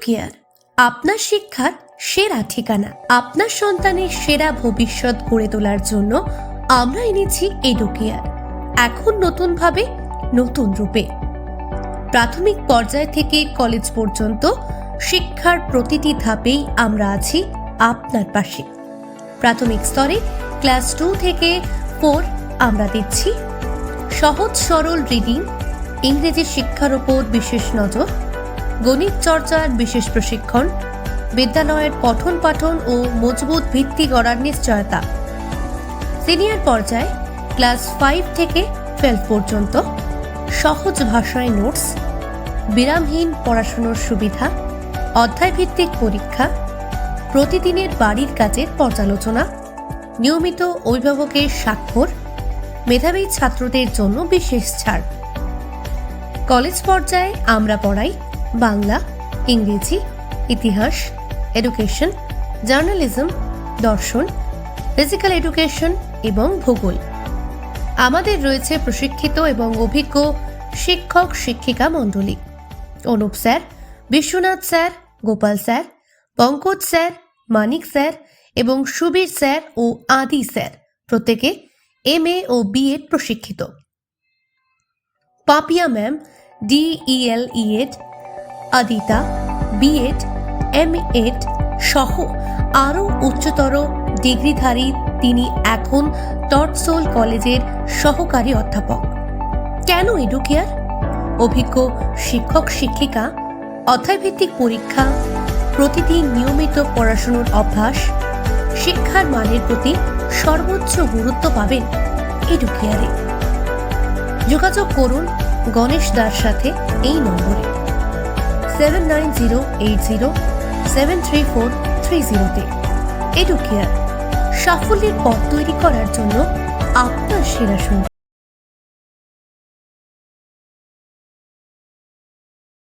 Educare, আপনার শিক্ষার সেরা ঠিকানা। আপনার সন্তানের সেরা ভবিষ্যৎ গড়ে তোলার জন্য আমরা এনেছি এডুকেয়ার, এখন নতুনভাবে, নতুন রূপে। প্রাথমিক পর্যায় থেকে কলেজ পর্যন্ত শিক্ষার প্রতিটি ধাপেই আমরা আছি আপনার পাশে। প্রাথমিক স্তরে ক্লাস 2 থেকে 4 আমরা দিচ্ছি সহজ সরল রিডিং, ইংরেজি শিক্ষার উপর বিশেষ নজর, গণিত চর্চার বিশেষ প্রশিক্ষণ, বিদ্যালয়ের পঠন পাঠন ও মজবুত ভিত্তি গড়ার নিশ্চয়তা। সিনিয়র পর্যায়ে ক্লাস 5 থেকে 12 পর্যন্ত সহজ ভাষায় নোটস, বিরামহীন পড়াশোনার সুবিধা, অধ্যায়ভিত্তিক পরীক্ষা, প্রতিদিনের বাড়ির কাজের পর্যালোচনা, নিয়মিত অভিভাবকের স্বাক্ষর, মেধাবী ছাত্রদের জন্য বিশেষ ছাড়। কলেজ পর্যায়ে আমরা পড়াই বাংলা, ইংরেজি, ইতিহাস, এডুকেশন, জার্নালিজম, দর্শন, ফিজিক্যাল এডুকেশন এবং ভূগোল। আমাদের রয়েছে প্রশিক্ষিত এবং অভিজ্ঞ শিক্ষক শিক্ষিকা মণ্ডলী। Anup sir, Biswanath sir, Gopal sir, Pankaj sir, Manik sir এবং সুবীর স্যার ও আদি স্যার প্রত্যেকে MA ও BEd প্রশিক্ষিত। Papiya ma'am DELEd, Adita BEd, MEd সহ আরও উচ্চতর ডিগ্রিধারী। তিনি এখন টটসোল কলেজের সহকারী অধ্যাপক। কেন এডুকেয়ার? অভিজ্ঞ শিক্ষক শিক্ষিকা, অধ্যায়ভিত্তিক পরীক্ষা, প্রতিদিন নিয়মিত পড়াশোনার অভ্যাস, শিক্ষার মানের প্রতি সর্বোচ্চ গুরুত্ব পাবেন এডুকেয়ারে। যোগাযোগ করুন গণেশ দার সাথে এই নম্বরে 7908073430-তে। এডুকেয়ার, সাফল্যের পথ তৈরি করার জন্য আপনার সেরা সঙ্গী।